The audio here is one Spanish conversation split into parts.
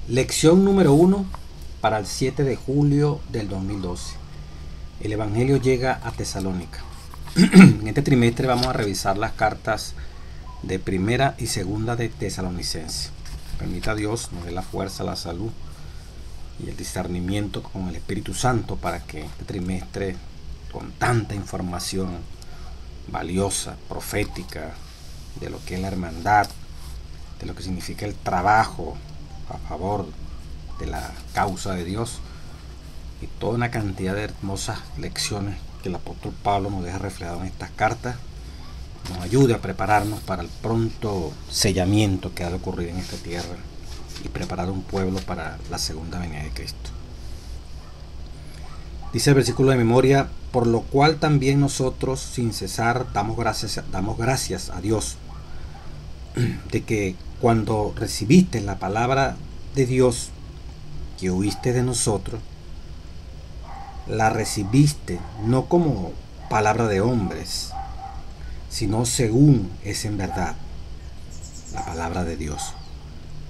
Lección número 1 para el 7 de julio del 2012. El Evangelio llega a Tesalónica. En este trimestre vamos a revisar las cartas de primera y segunda de Tesalonicenses. Permita Dios nos dé la fuerza, la salud y el discernimiento con el Espíritu Santo para que este trimestre, con tanta información valiosa, profética, de lo que es la hermandad, de lo que significa el trabajo a favor de la causa de Dios y toda una cantidad de hermosas lecciones que el apóstol Pablo nos deja reflejado en estas cartas, nos ayude a prepararnos para el pronto sellamiento que ha de ocurrir en esta tierra y preparar un pueblo para la segunda venida de Cristo. Dice el versículo de memoria: por lo cual también nosotros sin cesar damos gracias a Dios de que cuando recibiste la palabra de Dios que oíste de nosotros, la recibiste no como palabra de hombres, sino según es en verdad la palabra de Dios,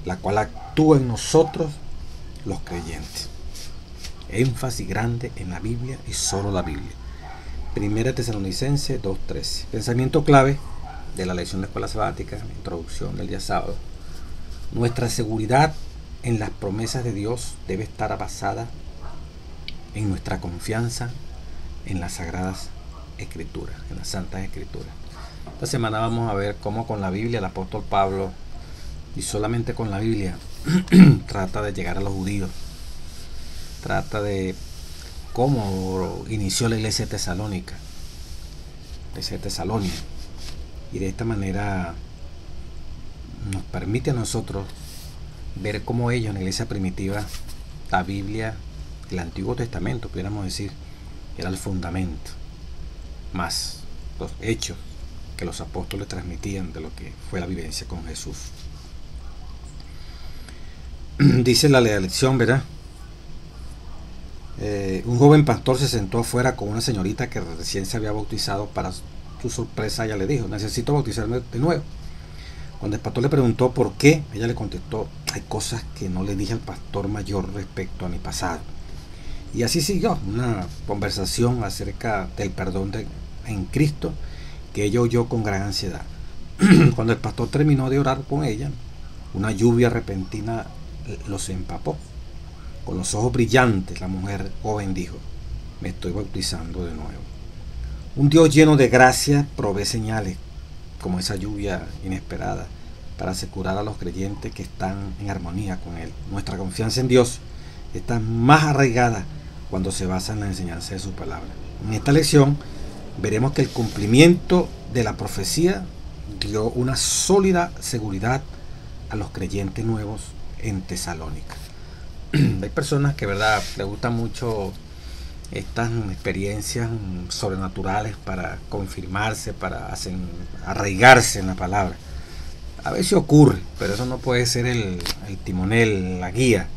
la cual actúa en nosotros los creyentes. Énfasis grande en la Biblia y solo la Biblia. Primera Tesalonicenses 2:13. Pensamiento clave de la lección de escuela sabática, introducción del día sábado. Nuestra seguridad en las promesas de Dios debe estar basada en nuestra confianza en las sagradas escrituras, en las santas escrituras. Esta semana vamos a ver cómo con la Biblia el apóstol Pablo, y solamente con la Biblia, trata de llegar a los judíos, trata de cómo inició la iglesia de Tesalónica, iglesia de Tesalonia, y de esta manera nos permite a nosotros ver cómo ellos en la iglesia primitiva, la Biblia, el Antiguo Testamento, pudiéramos decir, era el fundamento, más los hechos que los apóstoles transmitían de lo que fue la vivencia con Jesús. Dice la lección, ¿verdad? Un joven pastor se sentó afuera con una señorita que recién se había bautizado. Para su sorpresa, ella le dijo: necesito bautizarme de nuevo. Cuando el pastor le preguntó por qué, ella le contestó: hay cosas que no le dije al pastor mayor respecto a mi pasado. Y así siguió una conversación acerca del perdón en Cristo que ella oyó con gran ansiedad. Cuando el pastor terminó de orar con ella, una lluvia repentina los empapó. Con los ojos brillantes, la mujer joven dijo: me estoy bautizando de nuevo. Un Dios lleno de gracia provee señales como esa lluvia inesperada para asegurar a los creyentes que están en armonía con Él. Nuestra confianza en Dios está más arraigada cuando se basa en la enseñanza de su palabra. En esta lección veremos que el cumplimiento de la profecía dio una sólida seguridad a los creyentes nuevos en Tesalónica. Hay personas que, verdad, les gustan mucho estas experiencias sobrenaturales para confirmarse, para arraigarse en la palabra. A veces ocurre, pero eso no puede ser el timonel, la guía.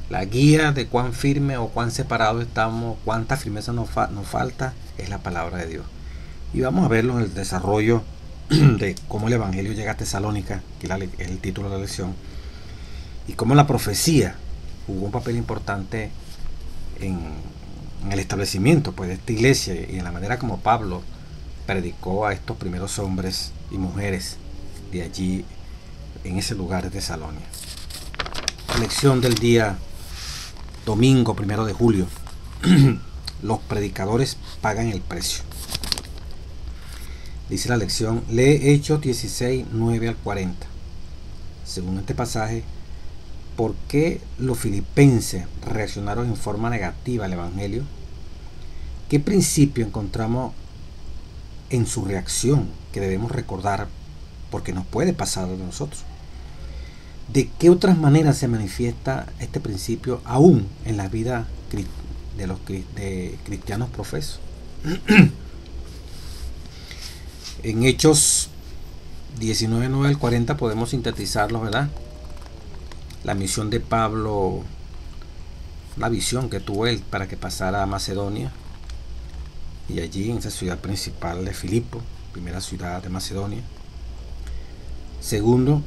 La guía de cuán firme o cuán separados estamos, cuánta firmeza nos falta, es la palabra de Dios. Y vamos a verlo en el desarrollo de cómo el Evangelio llega a Tesalónica, que es el título de la lección, y cómo la profecía jugó un papel importante en el establecimiento, pues, de esta iglesia y en la manera como Pablo predicó a estos primeros hombres y mujeres de allí, en ese lugar de Tesalónica. Lección del día domingo 1 de julio. Los predicadores pagan el precio. Dice la lección: lee Hechos 16, 9 al 40. Según este pasaje, ¿por qué los filipenses reaccionaron en forma negativa al Evangelio? ¿Qué principio encontramos en su reacción que debemos recordar porque nos puede pasar a nosotros? ¿De qué otras maneras se manifiesta este principio aún en la vida de los cristianos profesos? En Hechos 19, 9 al 40 podemos sintetizarlo, ¿verdad? La misión de Pablo, la visión que tuvo él para que pasara a Macedonia, y allí en esa ciudad principal de Filipo, primera ciudad de Macedonia. Segundo,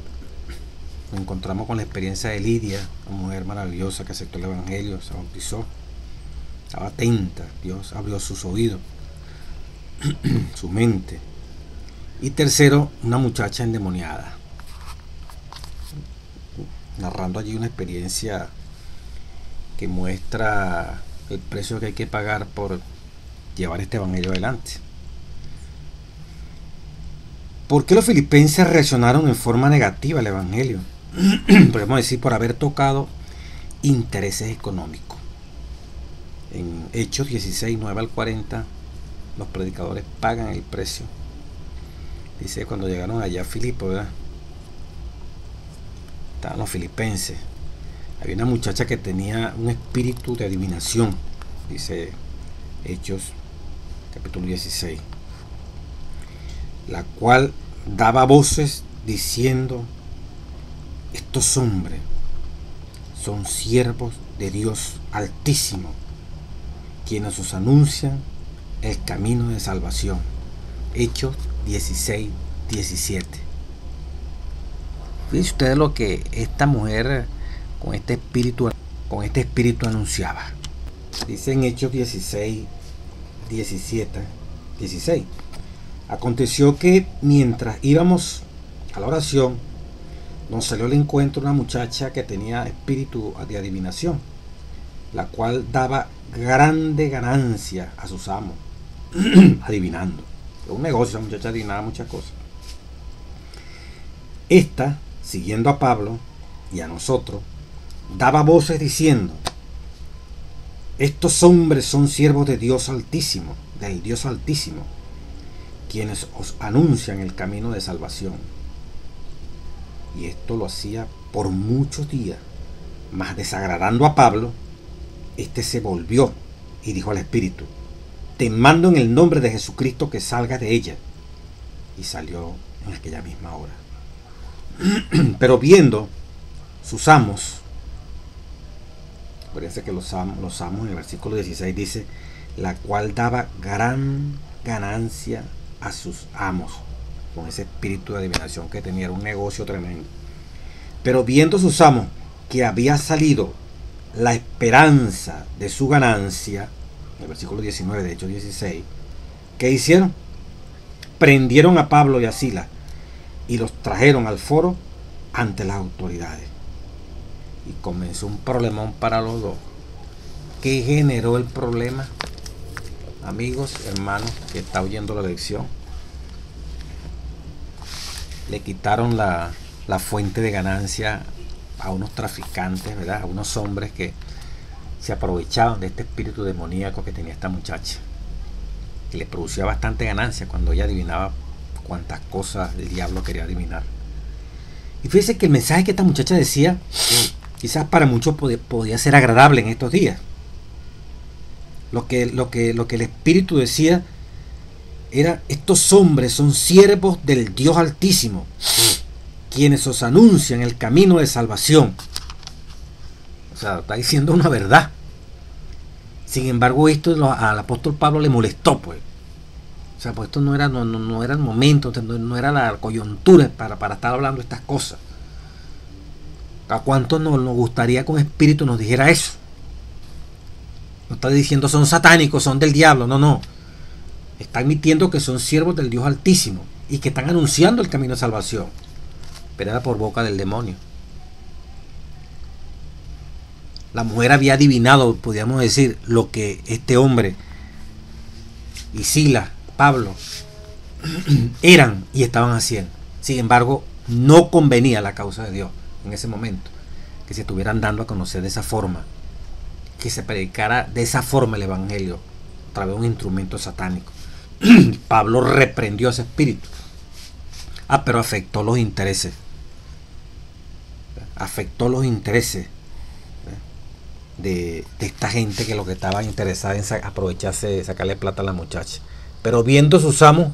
nos encontramos con la experiencia de Lidia, una mujer maravillosa que aceptó el Evangelio, se bautizó, estaba atenta, Dios abrió sus oídos, su mente. Y tercero, una muchacha endemoniada, narrando allí una experiencia que muestra el precio que hay que pagar por llevar este evangelio adelante. ¿Por qué los filipenses reaccionaron en forma negativa al evangelio? Podemos decir por haber tocado intereses económicos. En Hechos 16, 9 al 40, los predicadores pagan el precio. Dice cuando llegaron allá a Filipo, ¿verdad? Estaban los filipenses. Había una muchacha que tenía un espíritu de adivinación, dice Hechos capítulo 16, la cual daba voces diciendo: estos hombres son siervos de Dios Altísimo, quienes os anuncian el camino de salvación. Hechos 16, 17. Fíjense ustedes lo que esta mujer con este espíritu anunciaba. Dice en Hechos 16, 17, 16. Aconteció que mientras íbamos a la oración, nos salió al encuentro una muchacha que tenía espíritu de adivinación, la cual daba grande ganancia a sus amos, adivinando. Es un negocio, la muchacha adivinaba muchas cosas. Esta, siguiendo a Pablo y a nosotros, daba voces diciendo: estos hombres son siervos de Dios Altísimo, del Dios Altísimo, quienes os anuncian el camino de salvación. Y esto lo hacía por muchos días, mas desagradando a Pablo, este se volvió y dijo al espíritu: te mando en el nombre de Jesucristo que salgas de ella. Y salió en aquella misma hora. Pero viendo sus amos, parece que los amos en el versículo 16 dice: la cual daba gran ganancia a sus amos, con ese espíritu de adivinación que tenía, era un negocio tremendo. Pero viendo sus amos que había salido la esperanza de su ganancia, en el versículo 19 de Hechos 16, ¿qué hicieron? Prendieron a Pablo y a Silas y los trajeron al foro ante las autoridades. Y comenzó un problemón para los dos. ¿Qué generó el problema? Amigos, hermanos, que está oyendo la lección, le quitaron la fuente de ganancia a unos traficantes, ¿verdad? A unos hombres que se aprovechaban de este espíritu demoníaco que tenía esta muchacha, que le producía bastante ganancia cuando ella adivinaba cuantas cosas el diablo quería adivinar. Y fíjense que el mensaje que esta muchacha decía, quizás para muchos podía ser agradable en estos días. Lo que el espíritu decía era: estos hombres son siervos del Dios Altísimo, quienes os anuncian el camino de salvación. O sea, está diciendo una verdad. Sin embargo, esto al apóstol Pablo le molestó, pues. O sea, pues esto no era el momento, no era la coyuntura para estar hablando de estas cosas. ¿A cuánto nos gustaría que un espíritu nos dijera eso? No está diciendo son satánicos, son del diablo, no. Está admitiendo que son siervos del Dios Altísimo y que están anunciando el camino de salvación. Pero era por boca del demonio. La mujer había adivinado, podríamos decir, lo que este hombre y Silas, Pablo, eran y estaban haciendo. Sin embargo, no convenía a la causa de Dios en ese momento que se estuvieran dando a conocer de esa forma, que se predicara de esa forma el evangelio a través de un instrumento satánico. Pablo reprendió ese espíritu. Pero afectó los intereses. Afectó los intereses de esta gente, que lo que estaba interesada en aprovecharse de sacarle plata a la muchacha. Pero viendo sus amos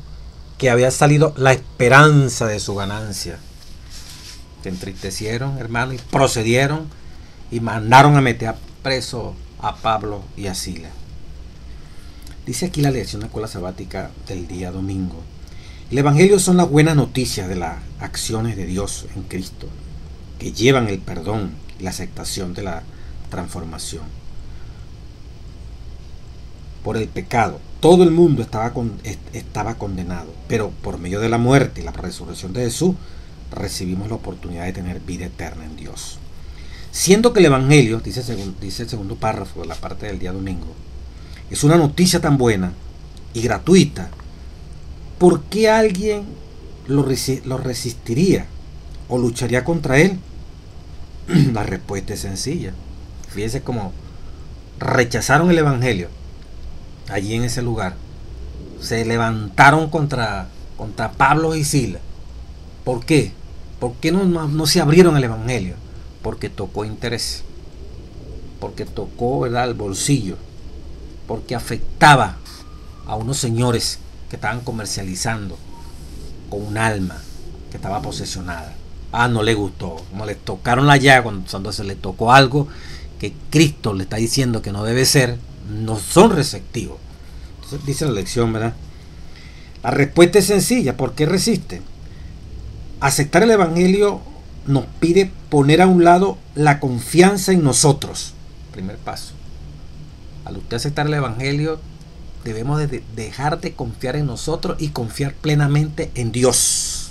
que había salido la esperanza de su ganancia, se entristecieron, hermano, y procedieron y mandaron a meter a preso a Pablo y a Silas. Dice aquí la lección de escuela sabática del día domingo: el evangelio son las buenas noticias de las acciones de Dios en Cristo, que llevan el perdón y la aceptación de la transformación. Por el pecado, todo el mundo estaba condenado, pero por medio de la muerte y la resurrección de Jesús, recibimos la oportunidad de tener vida eterna en Dios. Siendo que el Evangelio, dice el segundo párrafo de la parte del día domingo, es una noticia tan buena y gratuita, ¿por qué alguien lo resistiría o lucharía contra él? La respuesta es sencilla. Fíjense cómo rechazaron el Evangelio allí en ese lugar. Se levantaron contra Pablo y Silas. ¿Por qué? ¿Por qué no se abrieron al Evangelio? Porque tocó interés, porque tocó, ¿verdad?, el bolsillo, porque afectaba a unos señores que estaban comercializando con un alma que estaba posesionada. No le gustó, no le tocaron la llaga cuando se le tocó algo que Cristo le está diciendo que no debe ser, no son receptivos. Entonces dice la lección, ¿verdad? La respuesta es sencilla. ¿Por qué resisten? Aceptar el Evangelio nos pide poner a un lado la confianza en nosotros. Primer paso. Al usted aceptar el Evangelio, debemos de dejar de confiar en nosotros y confiar plenamente en Dios.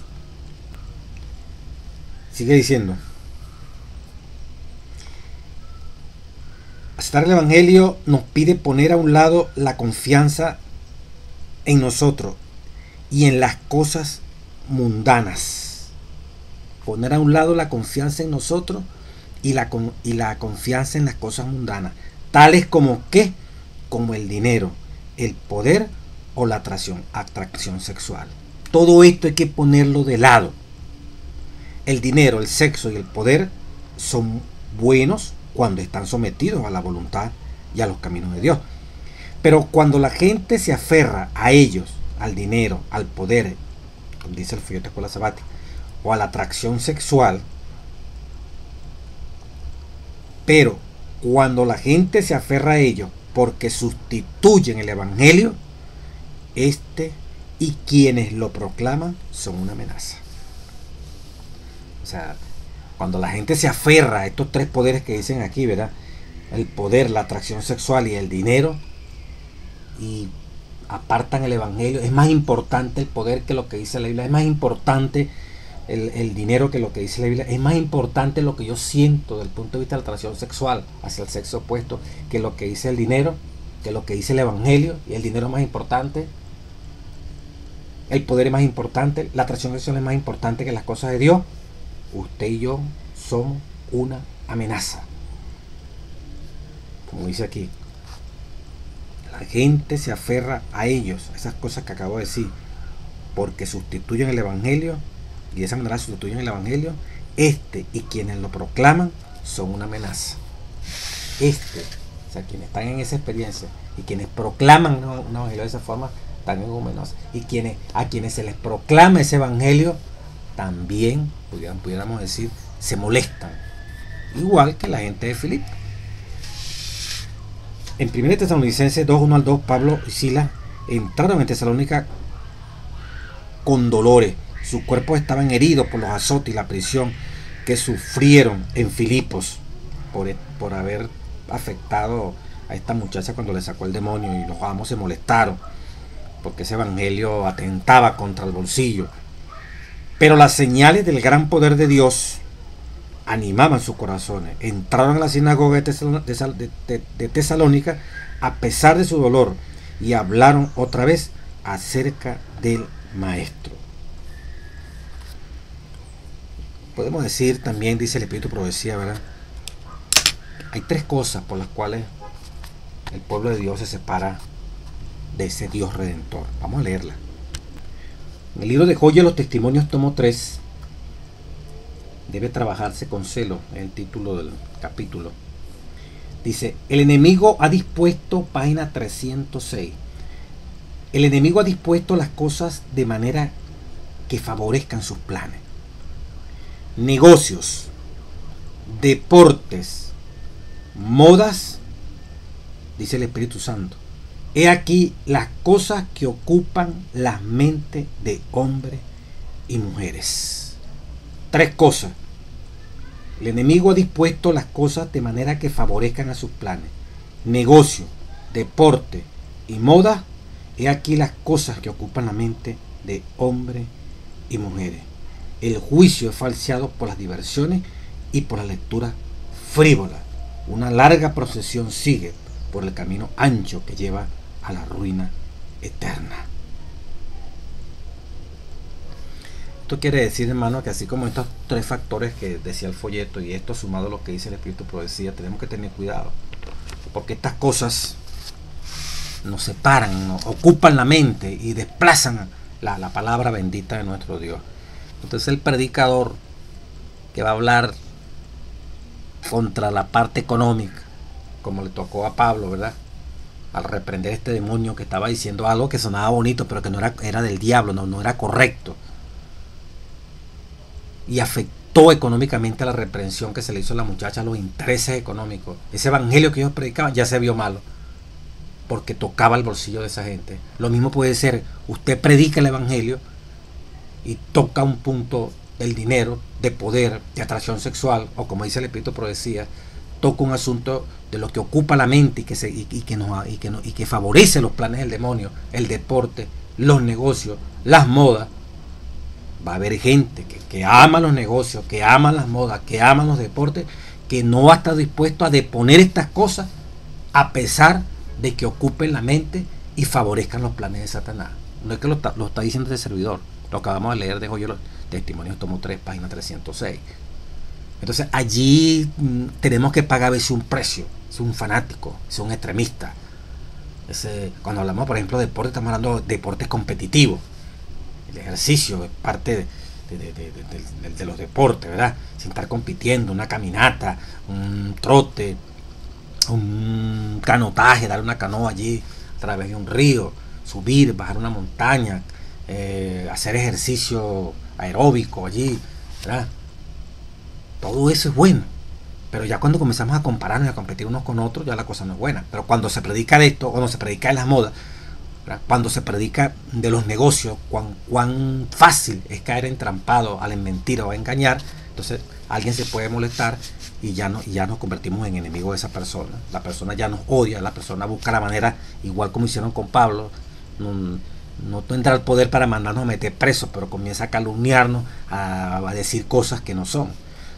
Sigue diciendo. Aceptar el Evangelio nos pide poner a un lado la confianza en nosotros y en las cosas mundanas. Poner a un lado la confianza en nosotros y la confianza en las cosas mundanas, tales como ¿qué? Como el dinero, el poder o la atracción sexual. Todo esto hay que ponerlo de lado. El dinero, el sexo y el poder son buenos cuando están sometidos a la voluntad y a los caminos de Dios. Pero cuando la gente se aferra a ellos, al dinero, al poder, como dice el folleto de Escuela Sabática, o a la atracción sexual, pero cuando la gente se aferra a ellos porque sustituyen el Evangelio, y quienes lo proclaman son una amenaza. O sea, cuando la gente se aferra a estos tres poderes que dicen aquí, ¿verdad? El poder, la atracción sexual y el dinero, y apartan el Evangelio, es más importante el poder que lo que dice la Biblia, es más importante el dinero que lo que dice la Biblia, es más importante lo que yo siento desde el punto de vista de la atracción sexual hacia el sexo opuesto que lo que dice el dinero, que lo que dice el Evangelio. Y el dinero es más importante, el poder es más importante, la atracción sexual es más importante que las cosas de Dios. Usted y yo somos una amenaza, como dice aquí. La gente se aferra a ellos, a esas cosas que acabo de decir, porque sustituyen el Evangelio, y de esa manera sustituyen el Evangelio. Y quienes lo proclaman son una amenaza. O sea, quienes están en esa experiencia y quienes proclaman un evangelio de esa forma, están en amenaza. Y a quienes se les proclama ese evangelio, también, pudiéramos decir, se molestan. Igual que la gente de Filipo. En 1 Tesalonicenses 2:1-2, Pablo y Silas entraron en Tesalónica con dolores. Sus cuerpos estaban heridos por los azotes y la prisión que sufrieron en Filipos por haber afectado a esta muchacha cuando le sacó el demonio, y los amos se molestaron porque ese evangelio atentaba contra el bolsillo. Pero las señales del gran poder de Dios animaban sus corazones. Entraron a la sinagoga de Tesalónica a pesar de su dolor y hablaron otra vez acerca del Maestro. Podemos decir también, dice el Espíritu Profecía, ¿verdad? Hay tres cosas por las cuales el pueblo de Dios se separa de ese Dios Redentor. Vamos a leerla. En el libro de Joya los Testimonios, tomo 3, debe trabajarse con celo, es el título del capítulo. Dice, el enemigo ha dispuesto, página 306, el enemigo ha dispuesto las cosas de manera que favorezcan sus planes. Negocios, deportes, modas, dice el Espíritu Santo. He aquí las cosas que ocupan las mentes de hombres y mujeres. Tres cosas. El enemigo ha dispuesto las cosas de manera que favorezcan a sus planes. Negocio, deporte y moda, he aquí las cosas que ocupan la mente de hombres y mujeres. El juicio es falseado por las diversiones y por la lectura frívola. Una larga procesión sigue por el camino ancho que lleva a la ruina eterna. Esto quiere decir, hermano, que así como estos tres factores que decía el folleto y esto sumado a lo que dice el Espíritu Profecía, tenemos que tener cuidado, porque estas cosas nos separan, nos ocupan la mente y desplazan la palabra bendita de nuestro Dios. Entonces el predicador que va a hablar contra la parte económica, como le tocó a Pablo, ¿verdad?, al reprender este demonio que estaba diciendo algo que sonaba bonito, pero que no era del diablo, no era correcto, y afectó económicamente la reprensión que se le hizo a la muchacha, los intereses económicos. Ese evangelio que ellos predicaban ya se vio malo, porque tocaba el bolsillo de esa gente. Lo mismo puede ser, usted predica el evangelio y toca un punto del dinero, de poder, de atracción sexual, o como dice el Espíritu Profecía, toca un asunto de lo que ocupa la mente y que favorece los planes del demonio, el deporte, los negocios, las modas. Va a haber gente que ama los negocios, que ama las modas, que ama los deportes, que no va a estar dispuesto a deponer estas cosas a pesar de que ocupen la mente y favorezcan los planes de Satanás. No es que lo está diciendo este servidor, lo acabamos de leer de Joyo, Testimonios, tomo 3, página 306. Entonces allí tenemos que pagar a veces un precio, es un fanático, es un extremista. Cuando hablamos, por ejemplo, de deporte, estamos hablando de deportes competitivos. El ejercicio es parte de los deportes, ¿verdad? Sin estar compitiendo, una caminata, un trote, un canotaje, dar una canoa allí a través de un río, subir, bajar una montaña, hacer ejercicio aeróbico allí, ¿verdad? Todo eso es bueno, pero ya cuando comenzamos a compararnos y a competir unos con otros, ya la cosa no es buena. Pero cuando se predica de esto, cuando se predica de las modas, ¿verdad?, cuando se predica de los negocios, cuán fácil es caer entrampado a la mentira o a engañar, entonces alguien se puede molestar y ya nos convertimos en enemigos de esa persona. La persona ya nos odia, la persona busca la manera, igual como hicieron con Pablo, no tendrá el poder para mandarnos a meter presos, pero comienza a calumniarnos, a decir cosas que no son.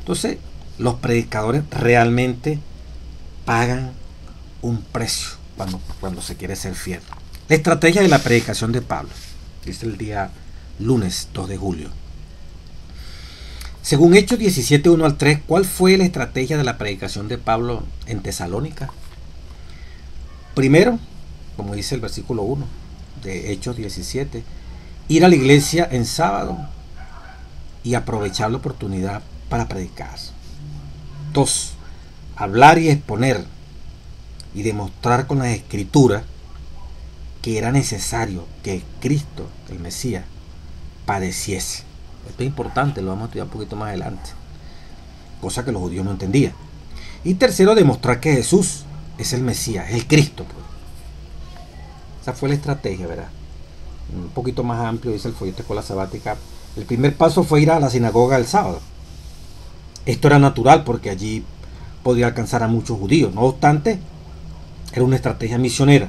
Entonces, los predicadores realmente pagan un precio cuando se quiere ser fiel. La estrategia de la predicación de Pablo, dice el día lunes 2 de julio. Según Hechos 17, 1 al 3, ¿cuál fue la estrategia de la predicación de Pablo en Tesalónica? Primero, como dice el versículo 1 de Hechos 17, ir a la iglesia en sábado y aprovechar la oportunidad para predicar. 2. Hablar y exponer y demostrar con las escrituras que era necesario que Cristo, el Mesías, padeciese. Esto es importante, lo vamos a estudiar un poquito más adelante, cosa que los judíos no entendían. Y tercero, demostrar que Jesús es el Mesías, es el Cristo, pues. Esa fue la estrategia, ¿verdad? Un poquito más amplio, dice el folleto de Escuela Sabática. El primer paso fue ir a la sinagoga el sábado. Esto era natural porque allí podía alcanzar a muchos judíos. No obstante, era una estrategia misionera.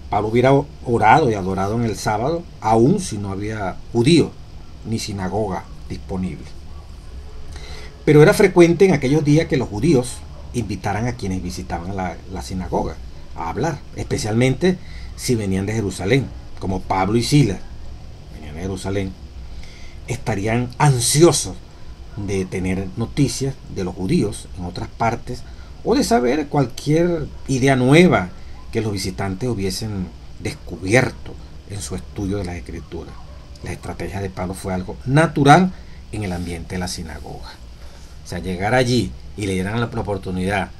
Pablo hubiera orado y adorado en el sábado, aun si no había judíos ni sinagoga disponible. Pero era frecuente en aquellos días que los judíos invitaran a quienes visitaban la sinagoga a hablar, especialmente si venían de Jerusalén, como Pablo y Silas venían de Jerusalén. Estarían ansiosos de tener noticias de los judíos en otras partes o de saber cualquier idea nueva que los visitantes hubiesen descubierto en su estudio de las Escrituras. La estrategia de Pablo fue algo natural en el ambiente de la sinagoga. O sea, llegar allí y le dieran la oportunidad,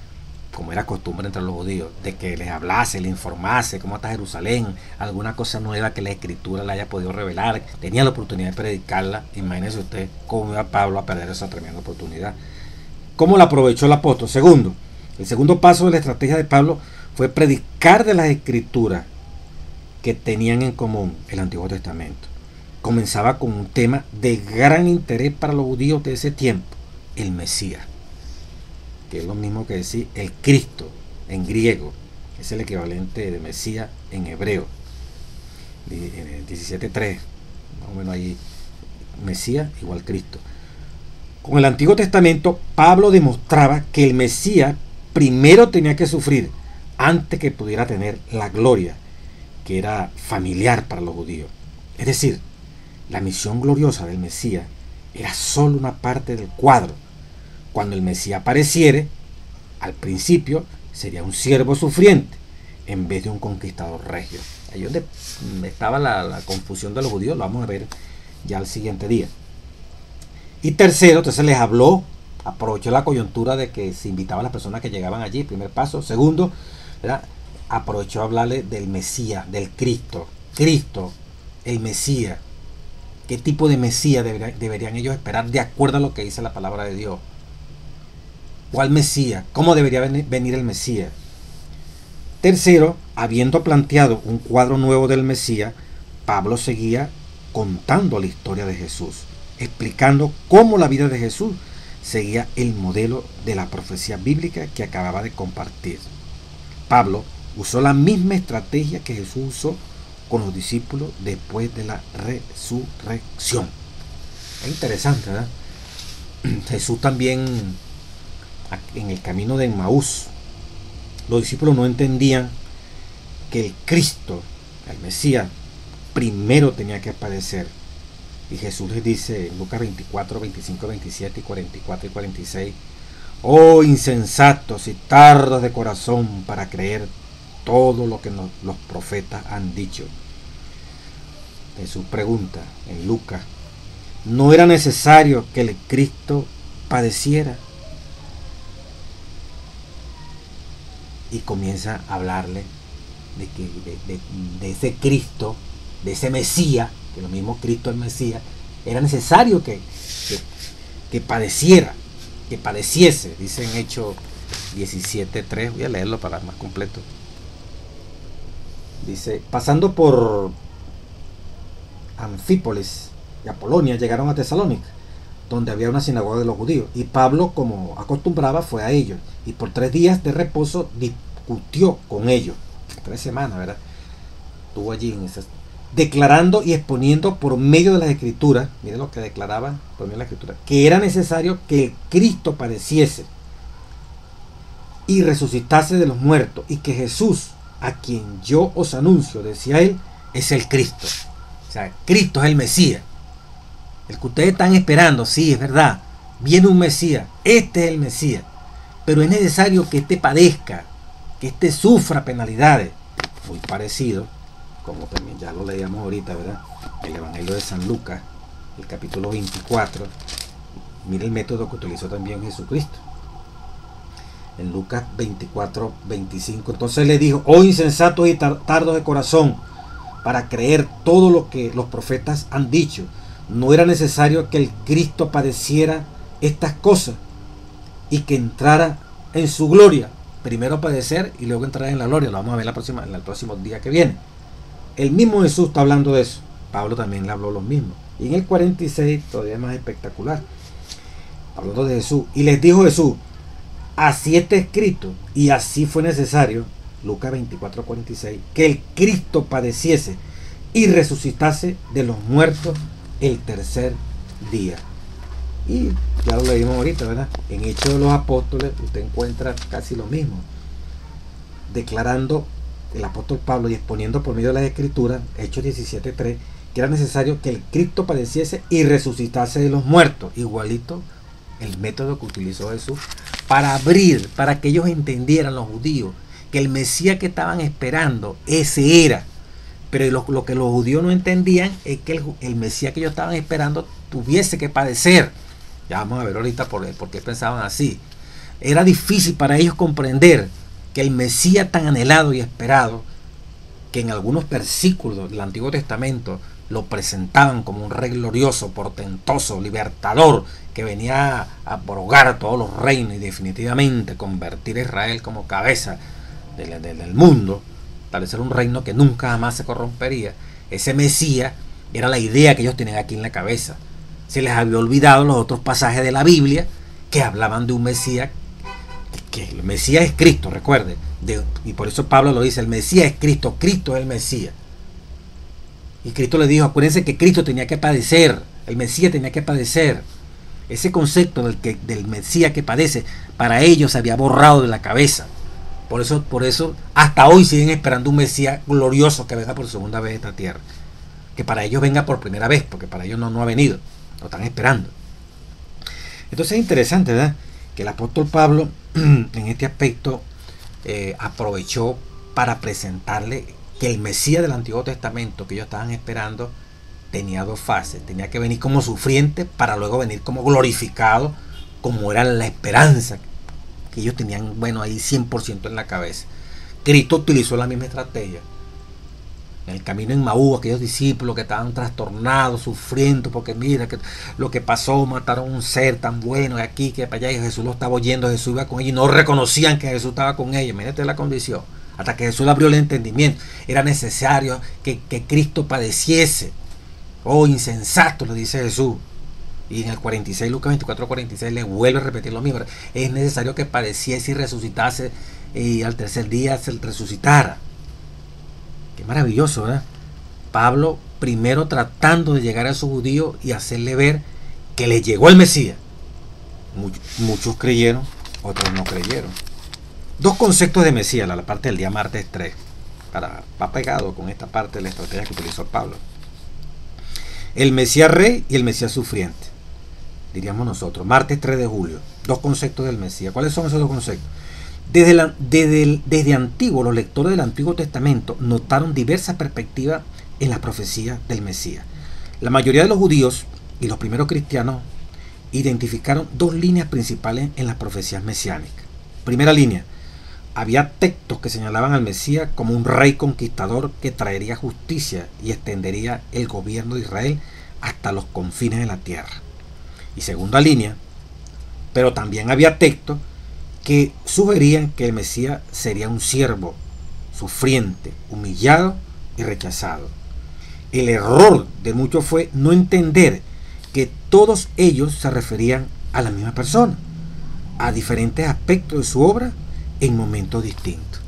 como era costumbre entre los judíos, de que les hablase, les informase cómo está Jerusalén, alguna cosa nueva que la Escritura le haya podido revelar, tenía la oportunidad de predicarla. Imagínese usted cómo iba Pablo a perder esa tremenda oportunidad. ¿Cómo la aprovechó el apóstol? Segundo, el segundo paso de la estrategia de Pablo fue predicar de las Escrituras que tenían en común el Antiguo Testamento. Comenzaba con un tema de gran interés para los judíos de ese tiempo, el Mesías. que es lo mismo que decir el Cristo en griego, es el equivalente de Mesías en hebreo. 17.3, más o menos ahí, Mesías igual Cristo. Con el Antiguo Testamento, Pablo demostraba que el Mesías primero tenía que sufrir antes que pudiera tener la gloria que era familiar para los judíos. Es decir, la misión gloriosa del Mesías era solo una parte del cuadro. Cuando el Mesías apareciere, al principio sería un siervo sufriente en vez de un conquistador regio. Ahí donde estaba la confusión de los judíos, lo vamos a ver ya al siguiente día. Y tercero, entonces les habló, aprovechó la coyuntura de que se invitaba a las personas que llegaban allí, primer paso. Segundo, ¿verdad?, aprovechó a hablarle del Mesías, del Cristo. Cristo, el Mesías. ¿Qué tipo de Mesías deberían ellos esperar de acuerdo a lo que dice la palabra de Dios? ¿Cuál Mesías? ¿Cómo debería venir el Mesías? Tercero, habiendo planteado un cuadro nuevo del Mesías, Pablo seguía contando la historia de Jesús, explicando cómo la vida de Jesús seguía el modelo de la profecía bíblica que acababa de compartir. Pablo usó la misma estrategia que Jesús usó con los discípulos después de la resurrección. Es interesante, ¿verdad? Jesús también, en el camino de Emmaús, los discípulos no entendían que el Cristo, el Mesías, primero tenía que padecer. Y Jesús les dice en Lucas 24, 25, 27 y 44 y 46: oh insensatos y tardos de corazón para creer todo lo que los profetas han dicho. Jesús pregunta en Lucas: ¿no era necesario que el Cristo padeciera? Y comienza a hablarle de ese Cristo, de ese Mesías, que lo mismo Cristo el Mesías, era necesario que padeciera, que padeciese. Dice en Hechos 17.3, voy a leerlo para más completo. Dice: pasando por Anfípolis y Apolonia, llegaron a Tesalónica, donde había una sinagoga de los judíos, y Pablo, como acostumbraba, fue a ellos, y por 3 días de reposo discutió con ellos. 3 semanas, ¿verdad? Estuvo allí en esas, declarando y exponiendo por medio de las escrituras, miren lo que declaraban por medio de la escritura, que era necesario que el Cristo padeciese y resucitase de los muertos, y que Jesús, a quien yo os anuncio, decía él, es el Cristo. O sea, Cristo es el Mesías, el que ustedes están esperando. Sí, es verdad, viene un Mesías, este es el Mesías, pero es necesario que éste padezca, que éste sufra penalidades. Muy parecido, como también ya lo leíamos ahorita, ¿verdad?, el Evangelio de San Lucas, el capítulo 24. Mira el método que utilizó también Jesucristo en Lucas 24, 25. Entonces le dijo: oh insensatos y tardos de corazón para creer todo lo que los profetas han dicho. ¿No era necesario que el Cristo padeciera estas cosas y que entrara en su gloria? Primero padecer y luego entrar en la gloria. Lo vamos a ver en el próximo día que viene. El mismo Jesús está hablando de eso. Pablo también le habló lo mismo. Y en el 46 todavía más espectacular, hablando de Jesús: y les dijo Jesús: así está escrito, y así fue necesario, Lucas 24, 46, que el Cristo padeciese y resucitase de los muertos el tercer día. Y ya lo leímos ahorita, ¿verdad? En Hechos de los Apóstoles usted encuentra casi lo mismo, declarando el apóstol Pablo y exponiendo por medio de las escrituras, Hechos 17.3, que era necesario que el Cristo padeciese y resucitase de los muertos. Igualito el método que utilizó Jesús para abrir, para que ellos entendieran, los judíos, que el Mesías que estaban esperando, ese era. Pero lo que los judíos no entendían es que el Mesías que ellos estaban esperando tuviese que padecer. Ya vamos a ver ahorita por qué pensaban así. Era difícil para ellos comprender que el Mesías tan anhelado y esperado, que en algunos versículos del Antiguo Testamento lo presentaban como un rey glorioso, portentoso, libertador, que venía a abrogar todos los reinos y definitivamente convertir a Israel como cabeza del mundo, establecer un reino que nunca jamás se corrompería. Ese Mesías era la idea que ellos tenían aquí en la cabeza. Se les había olvidado los otros pasajes de la Biblia que hablaban de un Mesías que el Mesías es Cristo, recuerde. Y por eso Pablo lo dice, el Mesías es Cristo, Cristo es el Mesías. Y Cristo le dijo, acuérdense que Cristo tenía que padecer, el Mesías tenía que padecer. Ese concepto del Mesías que padece, para ellos se había borrado de la cabeza. Por eso hasta hoy siguen esperando un Mesías glorioso que venga por segunda vez a esta tierra. Que para ellos venga por primera vez, porque para ellos no ha venido, lo están esperando. Entonces es interesante, ¿verdad?, que el apóstol Pablo en este aspecto aprovechó para presentarle que el Mesías del Antiguo Testamento que ellos estaban esperando tenía dos fases. Tenía que venir como sufriente para luego venir como glorificado, como era la esperanza que ellos tenían, bueno, ahí 100% en la cabeza. Cristo utilizó la misma estrategia. En el camino en Maús, aquellos discípulos que estaban trastornados, sufriendo, porque mira que lo que pasó, mataron a un ser tan bueno de aquí, que para allá, y Jesús lo estaba oyendo, Jesús iba con ellos, y no reconocían que Jesús estaba con ellos. Imagínate la condición. Hasta que Jesús le abrió el entendimiento. Era necesario que Cristo padeciese. Oh, insensato, le dice Jesús. Y en el 46, Lucas 24, 46, le vuelve a repetir lo mismo. Es necesario que padeciese y resucitase, y al tercer día se resucitara. Qué maravilloso, ¿verdad? Pablo primero tratando de llegar a esos judíos y hacerle ver que le llegó el Mesías. Muchos creyeron, otros no creyeron. Dos conceptos de Mesías, la parte del día martes 3. Va pegado con esta parte de la estrategia que utilizó Pablo. El Mesías rey y el Mesías sufriente, diríamos nosotros. Martes 3 de julio. Dos conceptos del Mesías. ¿Cuáles son esos dos conceptos? Desde antiguo, los lectores del Antiguo Testamento notaron diversas perspectivas en las profecías del Mesías. La mayoría de los judíos y los primeros cristianos identificaron dos líneas principales en las profecías mesiánicas. Primera línea, había textos que señalaban al Mesías como un rey conquistador que traería justicia y extendería el gobierno de Israel hasta los confines de la tierra. Y segunda línea, pero también había textos que sugerían que el Mesías sería un siervo sufriente, humillado y rechazado. El error de muchos fue no entender que todos ellos se referían a la misma persona, a diferentes aspectos de su obra en momentos distintos.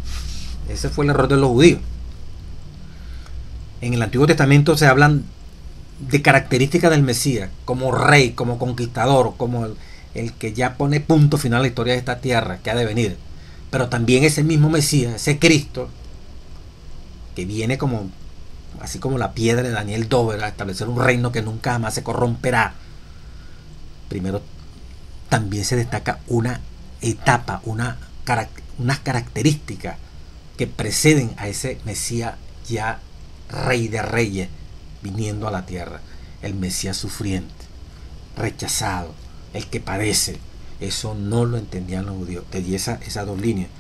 Ese fue el error de los judíos. En el Antiguo Testamento se hablan de características del Mesías, como rey, como conquistador, como el que ya pone punto final a la historia de esta tierra que ha de venir. Pero también ese mismo Mesías, ese Cristo, que viene como así como la piedra de Daniel Dover a establecer un reino que nunca jamás se corromperá. Primero también se destaca una etapa, unas características que preceden a ese Mesías ya rey de reyes viniendo a la tierra. El Mesías sufriente, rechazado, el que padece. Eso no lo entendían los judíos. Y esas dos líneas.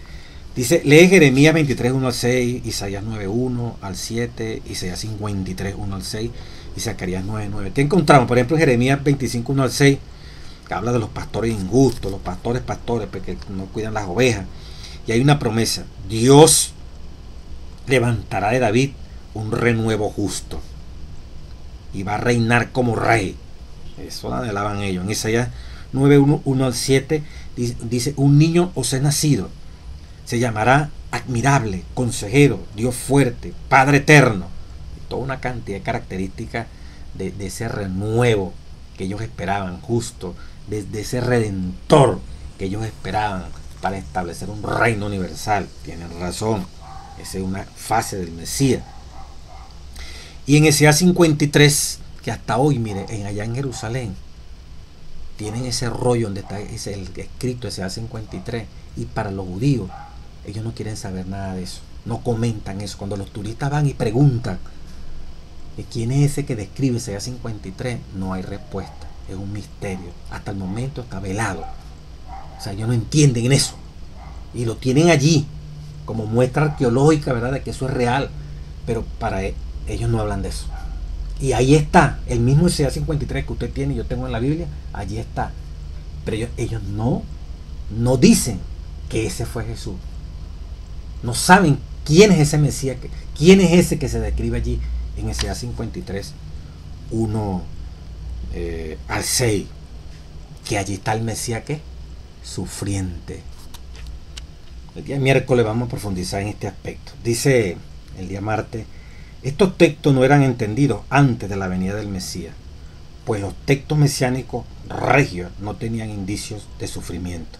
Dice, lee Jeremías 23, 1 al 6, Isaías 9, 1 al 7, Isaías 53, 1 al 6 y Zacarías 9, 9. ¿Qué encontramos? Por ejemplo, en Jeremías 25, 1 al 6, que habla de los pastores injustos, los pastores, porque no cuidan las ovejas. Y hay una promesa. Dios levantará de David un renuevo justo y va a reinar como rey. Eso lo anhelaban ellos. En Isaías 9, 1 al 7 dice, un niño os es nacido. Se llamará admirable, consejero, Dios fuerte, Padre eterno. Toda una cantidad de características de ese renuevo que ellos esperaban, justo, de ese redentor que ellos esperaban para establecer un reino universal. Tienen razón, esa es una fase del Mesías. Y en Isaías 53, que hasta hoy, mire, allá en Jerusalén, tienen ese rollo donde está el escrito Isaías 53, y para los judíos, ellos no quieren saber nada de eso, no comentan eso. Cuando los turistas van y preguntan quién es ese que describe Isaías 53, no hay respuesta, es un misterio, hasta el momento está velado. O sea, ellos no entienden eso y lo tienen allí como muestra arqueológica, ¿verdad?, de que eso es real, pero para ellos no hablan de eso. Y ahí está, el mismo Isaías 53 que usted tiene y yo tengo en la Biblia, allí está, pero ellos no dicen que ese fue Jesús. No saben quién es ese Mesías, quién es ese que se describe allí en Isaías 53, 1 al 6. Que allí está el Mesías, ¿qué? Sufriente, El día miércoles vamos a profundizar en este aspecto. Dice el día martes, estos textos no eran entendidos antes de la venida del Mesías, pues los textos mesiánicos regios no tenían indicios de sufrimiento.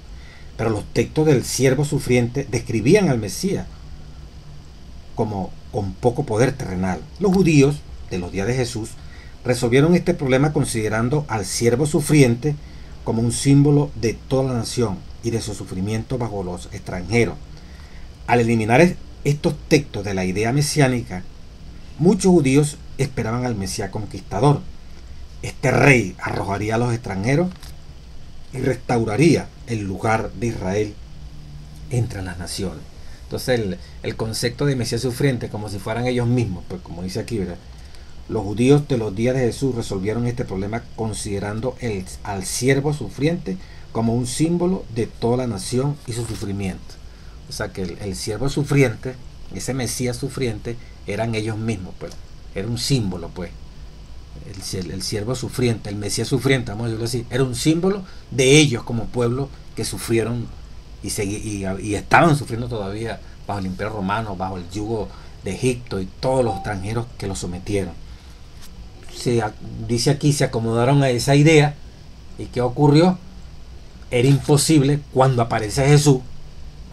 Pero los textos del siervo sufriente describían al Mesías como con poco poder terrenal. Los judíos de los días de Jesús resolvieron este problema considerando al siervo sufriente como un símbolo de toda la nación y de su sufrimiento bajo los extranjeros. Al eliminar estos textos de la idea mesiánica, muchos judíos esperaban al Mesías conquistador. Este rey arrojaría a los extranjeros y restauraría el lugar de Israel entre las naciones. Entonces el concepto de Mesías sufriente, como si fueran ellos mismos, pues como dice aquí, ¿verdad? Los judíos de los días de Jesús resolvieron este problema considerando al siervo sufriente como un símbolo de toda la nación y su sufrimiento. O sea que el siervo sufriente, ese Mesías sufriente, eran ellos mismos, pues. Era un símbolo, pues. El siervo sufriente, el Mesías sufriente, vamos a decirlo así, era un símbolo de ellos como pueblo que sufrieron y estaban sufriendo todavía bajo el Imperio Romano, bajo el yugo de Egipto y todos los extranjeros que los sometieron. Dice aquí, se acomodaron a esa idea. ¿Y qué ocurrió? Era imposible cuando aparece Jesús,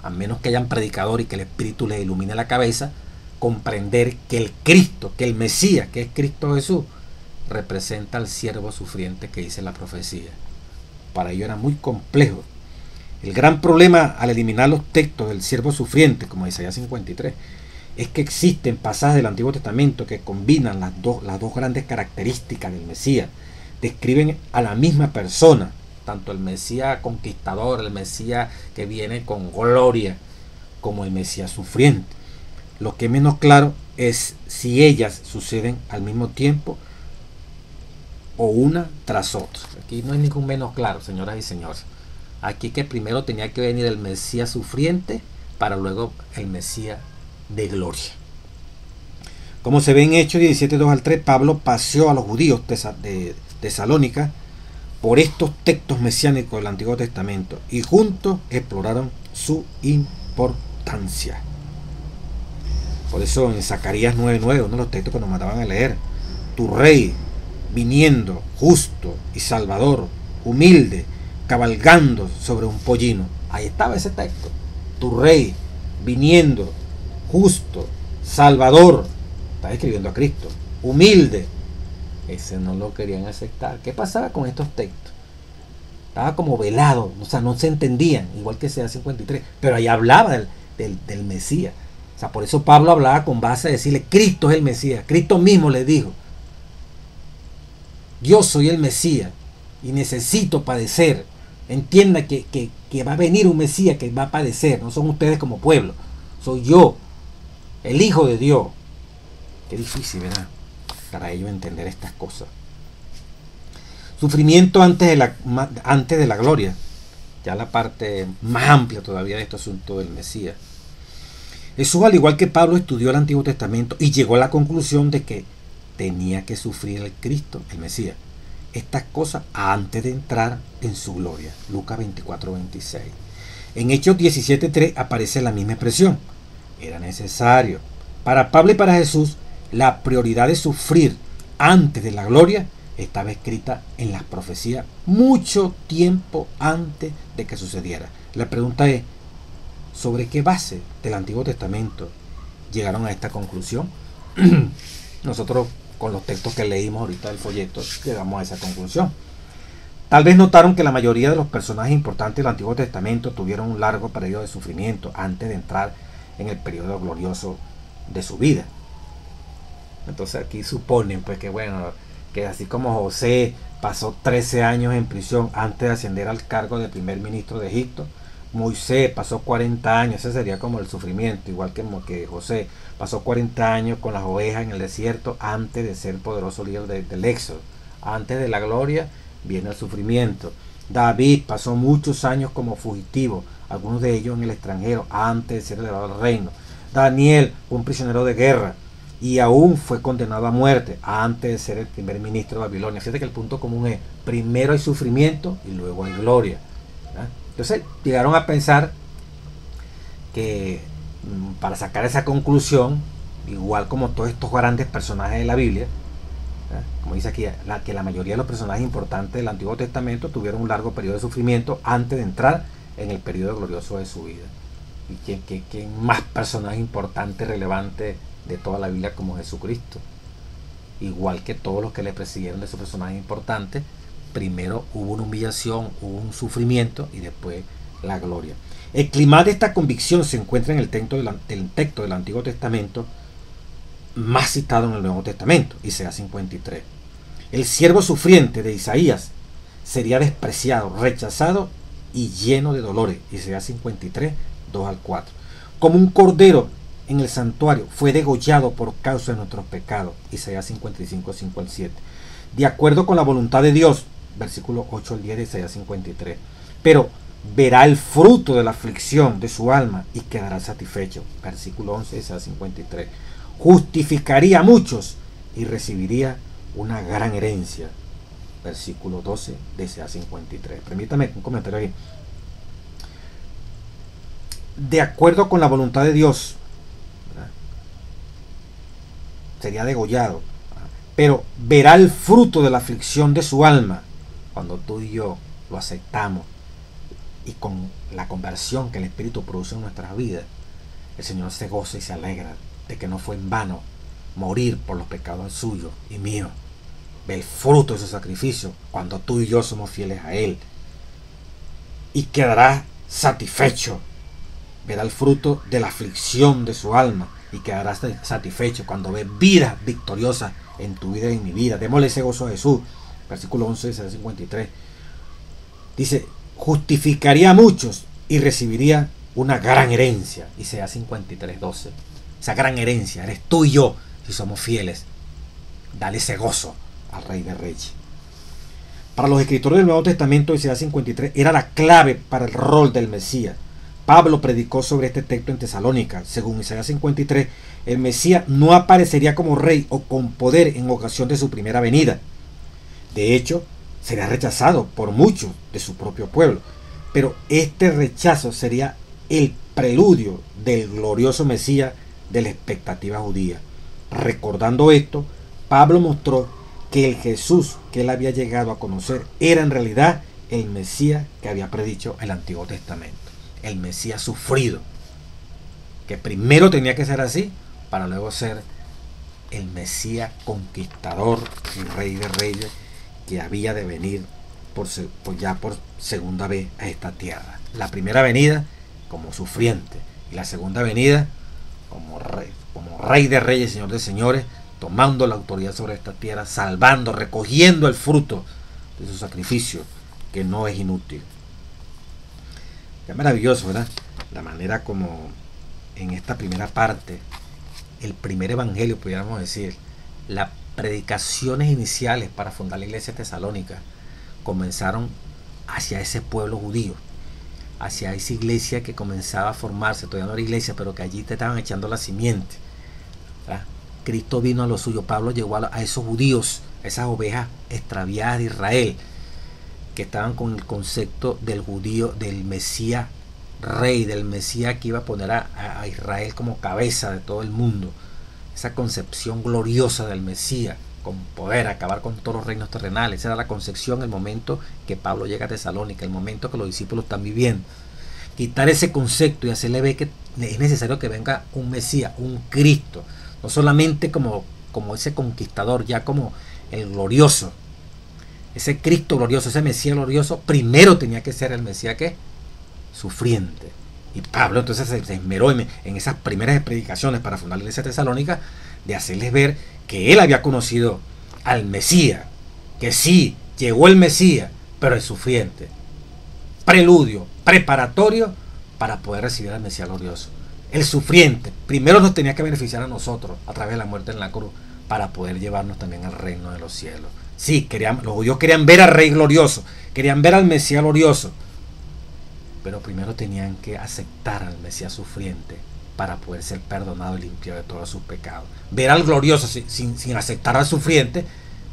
a menos que hayan predicador y que el Espíritu les ilumine la cabeza, comprender que el Cristo, que el Mesías, que es Cristo Jesús, representa al siervo sufriente que dice la profecía. Para ello era muy complejo. El gran problema al eliminar los textos del siervo sufriente, como Isaías 53, es que existen pasajes del Antiguo Testamento que combinan las dos grandes características del Mesías. Describen a la misma persona, tanto el Mesías conquistador, el Mesías que viene con gloria, como el Mesías sufriente. Lo que es menos claro es si ellas suceden al mismo tiempo o una tras otra. Aquí no hay ningún menos claro, señoras y señores. Aquí que primero tenía que venir el Mesías sufriente para luego el Mesías de gloria. Como se ve en Hechos 17, 2 al 3, Pablo paseó a los judíos de Tesalónica por estos textos mesiánicos del Antiguo Testamento y juntos exploraron su importancia. Por eso en Zacarías 9:9, uno de los textos que nos mandaban a leer, tu rey viniendo justo y salvador, humilde, cabalgando sobre un pollino. Ahí estaba ese texto. Tu rey viniendo justo, salvador, está escribiendo a Cristo, humilde. Ese no lo querían aceptar. ¿Qué pasaba con estos textos? Estaba como velado, o sea, no se entendían, igual que Isaías 53, pero ahí hablaba del Mesías. O sea, por eso Pablo hablaba con base a decirle, Cristo es el Mesías. Cristo mismo le dijo, yo soy el Mesías y necesito padecer. Entienda que va a venir un Mesías que va a padecer. No son ustedes como pueblo, soy yo, el Hijo de Dios. Qué difícil, ¿verdad? Para ellos entender estas cosas. Sufrimiento antes de la gloria. Ya la parte más amplia todavía de este asunto del Mesías. Jesús, al igual que Pablo, estudió el Antiguo Testamento y llegó a la conclusión de que tenía que sufrir el Cristo, el Mesías, estas cosas antes de entrar en su gloria. Lucas 24:26. En Hechos 17:3 aparece la misma expresión. Era necesario. Para Pablo y para Jesús, la prioridad de sufrir antes de la gloria estaba escrita en las profecías mucho tiempo antes de que sucediera. La pregunta es, ¿sobre qué base del Antiguo Testamento llegaron a esta conclusión? Nosotros, con los textos que leímos ahorita del folleto, llegamos a esa conclusión. Tal vez notaron que la mayoría de los personajes importantes del Antiguo Testamento tuvieron un largo periodo de sufrimiento antes de entrar en el periodo glorioso de su vida. Entonces aquí suponen pues que bueno, que así como José pasó 13 años en prisión antes de ascender al cargo de primer ministro de Egipto, Moisés pasó 40 años, ese sería como el sufrimiento, igual que José pasó 40 años con las ovejas en el desierto antes de ser poderoso líder del Éxodo. Antes de la gloria viene el sufrimiento. David pasó muchos años como fugitivo, algunos de ellos en el extranjero, antes de ser elevado al reino. Daniel fue un prisionero de guerra y aún fue condenado a muerte antes de ser el primer ministro de Babilonia. Fíjate que el punto común es, primero hay sufrimiento y luego hay gloria, ¿verdad? Entonces llegaron a pensar que para sacar esa conclusión, igual como todos estos grandes personajes de la Biblia, como dice aquí, que la mayoría de los personajes importantes del Antiguo Testamento tuvieron un largo periodo de sufrimiento antes de entrar en el periodo glorioso de su vida. Y ¿quién más personaje importante, relevante de toda la Biblia como Jesucristo? Igual que todos los que le precedieron de esos personajes importantes, primero hubo una humillación, hubo un sufrimiento y después la gloria. El clima de esta convicción se encuentra en el texto del Antiguo Testamento más citado en el Nuevo Testamento, Isaías 53. El siervo sufriente de Isaías sería despreciado, rechazado y lleno de dolores, Isaías 53, 2 al 4. Como un cordero en el santuario fue degollado por causa de nuestros pecados, Isaías 55, 5 al 7. De acuerdo con la voluntad de Dios, versículo 8 al 10 de Isaías 53. Pero verá el fruto de la aflicción de su alma y quedará satisfecho, versículo 11 de Isaías 53. Justificaría a muchos y recibiría una gran herencia, versículo 12 de Isaías 53. Permítame un comentario aquí. De acuerdo con la voluntad de Dios, ¿verdad?, sería degollado, ¿verdad?, pero verá el fruto de la aflicción de su alma cuando tú y yo lo aceptamos, y con la conversión que el Espíritu produce en nuestras vidas, el Señor se goza y se alegra de que no fue en vano morir por los pecados suyos y míos. Ve el fruto de su sacrificio cuando tú y yo somos fieles a Él, y quedará satisfecho. Verá el fruto de la aflicción de su alma y quedará satisfecho cuando ve vida victoriosa en tu vida y en mi vida. Démosle ese gozo a Jesús. Versículo 11 de Isaías 53. Dice: justificaría a muchos y recibiría una gran herencia. Isaías 53, 12. Esa gran herencia eres tú y yo si somos fieles. Dale ese gozo al Rey de Reyes. Para los escritores del Nuevo Testamento, Isaías 53 era la clave para el rol del Mesías. Pablo predicó sobre este texto en Tesalónica. Según Isaías 53, el Mesías no aparecería como rey o con poder en ocasión de su primera venida. De hecho, sería rechazado por muchos de su propio pueblo. Pero este rechazo sería el preludio del glorioso Mesías de la expectativa judía. Recordando esto, Pablo mostró que el Jesús que él había llegado a conocer era en realidad el Mesías que había predicho el Antiguo Testamento. El Mesías sufrido, que primero tenía que ser así para luego ser el Mesías conquistador y Rey de Reyes que había de venir por segunda vez a esta tierra. La primera venida como sufriente y la segunda venida como Rey de Reyes, Señor de Señores, tomando la autoridad sobre esta tierra, salvando, recogiendo el fruto de su sacrificio, que no es inútil. Es maravilloso, ¿verdad? La manera como en esta primera parte, el primer evangelio, pudiéramos decir, las predicaciones iniciales para fundar la iglesia tesalónica comenzaron hacia ese pueblo judío, hacia esa iglesia que comenzaba a formarse. Todavía no era iglesia, pero que allí te estaban echando la simiente, ¿verdad? Cristo vino a lo suyo. Pablo llegó a esos judíos, a esas ovejas extraviadas de Israel, que estaban con el concepto del judío, del Mesías rey, del Mesías que iba a poner a Israel como cabeza de todo el mundo. Esa concepción gloriosa del Mesías, con poder acabar con todos los reinos terrenales. Esa era la concepción, el momento que Pablo llega a Tesalónica, el momento que los discípulos están viviendo. Quitar ese concepto y hacerle ver que es necesario que venga un Mesías, un Cristo, no solamente como ese conquistador, ya como el glorioso. Ese Cristo glorioso, ese Mesías glorioso, primero tenía que ser el Mesías que sufriente. Y Pablo entonces se esmeró en esas primeras predicaciones para fundar la iglesia tesalónica, de hacerles ver que él había conocido al Mesías, que sí, llegó el Mesías, pero es sufriente. Preludio, preparatorio para poder recibir al Mesías glorioso. El sufriente primero nos tenía que beneficiar a nosotros a través de la muerte en la cruz, para poder llevarnos también al reino de los cielos. Sí, los judíos querían ver al Rey glorioso, querían ver al Mesías glorioso, pero primero tenían que aceptar al Mesías sufriente para poder ser perdonado y limpiado de todos sus pecados. Ver al glorioso sin aceptar al sufriente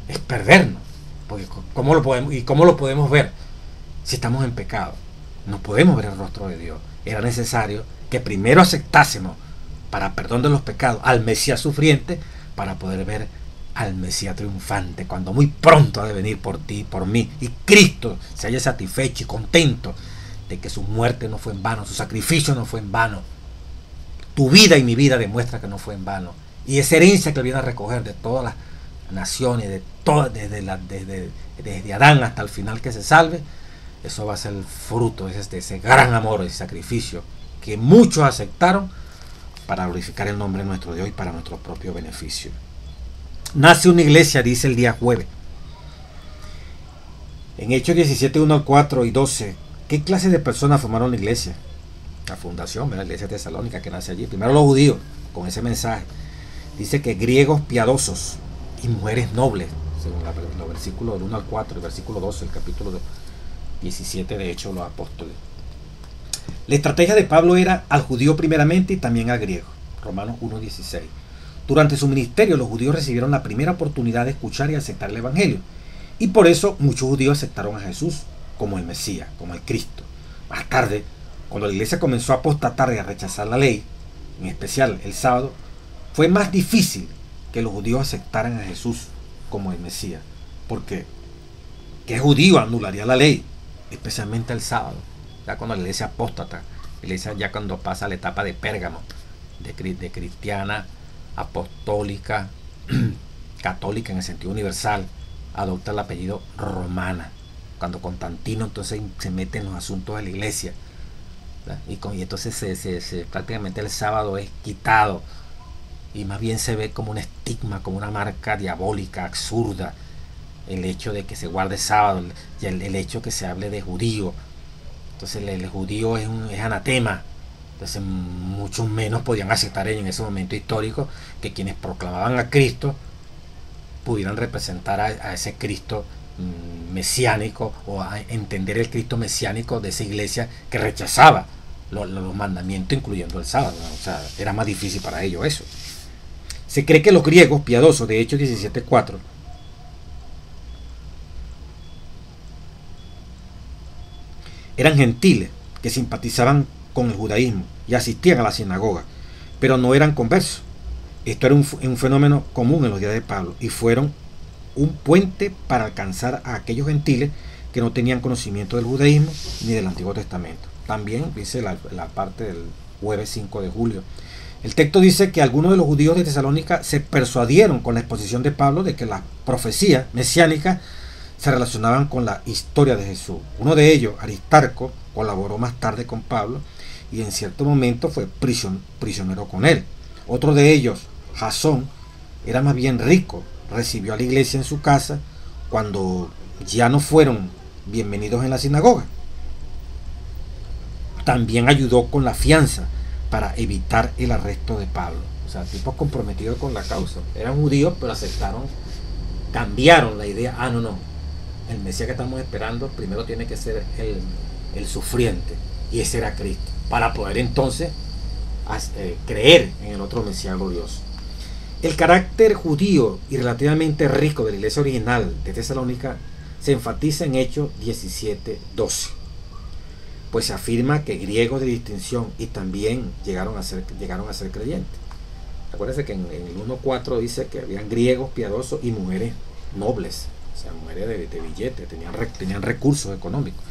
es perdernos, porque ¿cómo lo podemos ver si estamos en pecado? No podemos ver el rostro de Dios. era necesario que primero aceptásemos para perdón de los pecados al Mesías sufriente, para poder ver al Mesías triunfante, cuando muy pronto ha de venir por ti, por mí, y Cristo se haya satisfecho y contento de que su muerte no fue en vano, su sacrificio no fue en vano. Tu vida y mi vida demuestra que no fue en vano. Y esa herencia que viene a recoger de todas las naciones, de todas, desde Adán hasta el final que se salve, eso va a ser el fruto de ese gran amor y sacrificio que muchos aceptaron para glorificar el nombre nuestro Dios y para nuestro propio beneficio. Nace una iglesia, dice el día jueves. En Hechos 17, 1 al 4 y 12, ¿qué clase de personas formaron la iglesia? La fundación, la iglesia tesalónica que nace allí. Primero los judíos, con ese mensaje. Dice que griegos piadosos y mujeres nobles, según los versículos del 1 al 4, el versículo 12, el capítulo 17 de Hechos de los Apóstoles. La estrategia de Pablo era al judío primeramente y también al griego. Romanos 1:16. Durante su ministerio los judíos recibieron la primera oportunidad de escuchar y aceptar el evangelio. Y por eso muchos judíos aceptaron a Jesús como el Mesías, como el Cristo. Más tarde, cuando la iglesia comenzó a apostatar y a rechazar la ley, en especial el sábado, fue más difícil que los judíos aceptaran a Jesús como el Mesías. ¿Por qué? ¿Qué judío anularía la ley? Especialmente el sábado. Ya cuando la iglesia apóstata, la iglesia ya cuando pasa a la etapa de Pérgamo, de cristiana, apostólica, católica en el sentido universal, adopta el apellido romana. Cuando Constantino entonces se mete en los asuntos de la iglesia, y entonces prácticamente el sábado es quitado y más bien se ve como un estigma, como una marca diabólica, absurda, el hecho de que se guarde sábado y el hecho que se hable de judío. Entonces el judío es anatema. Entonces muchos menos podían aceptar en ese momento histórico que quienes proclamaban a Cristo pudieran representar a ese Cristo mesiánico, o a entender el Cristo mesiánico de esa iglesia que rechazaba los mandamientos, incluyendo el sábado, ¿no? O sea, era más difícil para ellos eso. Se cree que los griegos piadosos de Hechos 17:4 eran gentiles que simpatizaban con el judaísmo y asistían a la sinagoga, pero no eran conversos. Esto era un fenómeno común en los días de Pablo y fueron un puente para alcanzar a aquellos gentiles que no tenían conocimiento del judaísmo ni del Antiguo Testamento. También dice la parte del jueves 5 de julio. El texto dice que algunos de los judíos de Tesalónica se persuadieron con la exposición de Pablo de que las profecías mesiánicas se relacionaban con la historia de Jesús. Uno de ellos, Aristarco, colaboró más tarde con Pablo y en cierto momento fue prisionero con él. Otro de ellos, Jasón, era más bien rico, recibió a la iglesia en su casa cuando ya no fueron bienvenidos en la sinagoga. También ayudó con la fianza para evitar el arresto de Pablo. O sea, tipos comprometidos con la causa. Eran judíos, pero aceptaron, cambiaron la idea. No. El Mesías que estamos esperando primero tiene que ser el sufriente. Y ese era Cristo. Para poder entonces creer en el otro Mesías glorioso. El carácter judío y relativamente rico de la iglesia original de Tesalónica se enfatiza en Hechos 17:12. Pues se afirma que griegos de distinción y también llegaron a ser creyentes. Acuérdense que en el 1:4 dice que habían griegos piadosos y mujeres nobles, o sea, mujeres de billete, tenían recursos económicos.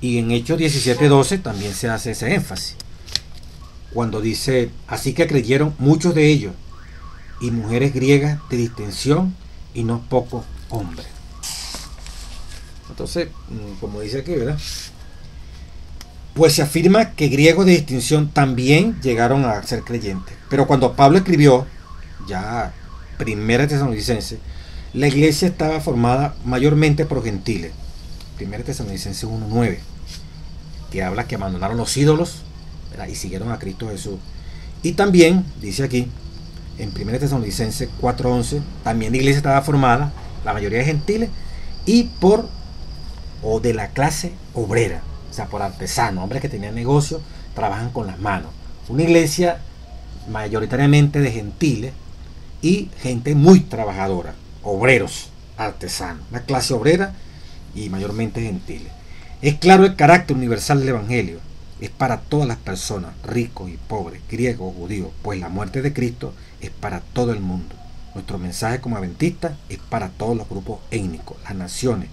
Y en Hechos 17:12 también se hace ese énfasis, cuando dice, así que creyeron muchos de ellos, y mujeres griegas de distinción y no pocos hombres. Entonces, como dice aquí, ¿verdad? Pues se afirma que griegos de distinción también llegaron a ser creyentes. Pero cuando Pablo escribió, ya Primera Tesalonicenses, la iglesia estaba formada mayormente por gentiles. Primera Tesalonicenses 1:9, que habla que abandonaron los ídolos, ¿verdad? Y siguieron a Cristo Jesús. Y también, dice aquí, en 1 Tesalonicenses 4:11, también la iglesia estaba formada, la mayoría de gentiles, y de la clase obrera, o sea, por artesanos, hombres que tenían negocios, trabajan con las manos. Una iglesia mayoritariamente de gentiles y gente muy trabajadora, obreros, artesanos, una clase obrera y mayormente gentiles. Es claro el carácter universal del Evangelio. es para todas las personas, ricos y pobres, griegos o judíos, pues la muerte de Cristo es para todo el mundo. Nuestro mensaje como adventistas es para todos los grupos étnicos, las naciones,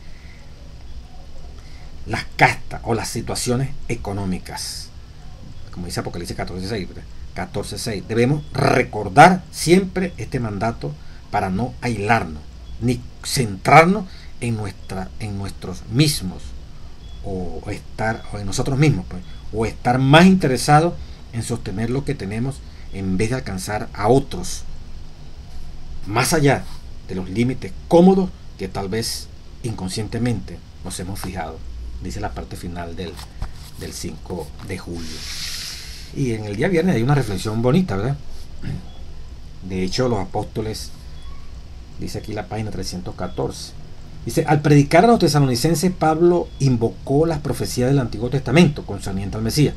las castas o las situaciones económicas. Como dice Apocalipsis 14:6, 14:6. Debemos recordar siempre este mandato para no aislarnos, ni centrarnos en nuestros mismos, o en nosotros mismos, pues, o estar más interesados en sostener lo que tenemos en vez de alcanzar a otros, más allá de los límites cómodos que tal vez inconscientemente nos hemos fijado, dice la parte final del 5 de julio. Y en el día viernes hay una reflexión bonita, ¿verdad? De hecho, los apóstoles, dice aquí la página 314, dice: al predicar a los tesalonicenses, Pablo invocó las profecías del Antiguo Testamento concerniente al Mesías.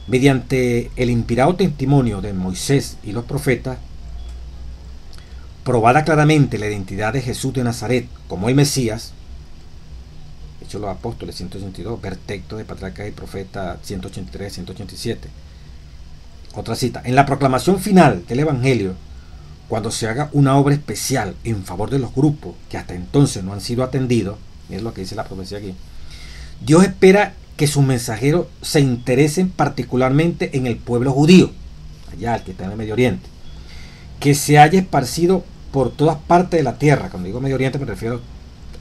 Mediante el inspirado testimonio de Moisés y los profetas, probada claramente la identidad de Jesús de Nazaret como el Mesías, Hechos los Apóstoles 182, ver texto de Patriarcas y Profetas 183, 187. Otra cita: en la proclamación final del Evangelio, cuando se haga una obra especial en favor de los grupos que hasta entonces no han sido atendidos, es lo que dice la profecía aquí, Dios espera que sus mensajeros se interesen particularmente en el pueblo judío, allá el que está en el Medio Oriente, que se haya esparcido por todas partes de la tierra. Cuando digo Medio Oriente me refiero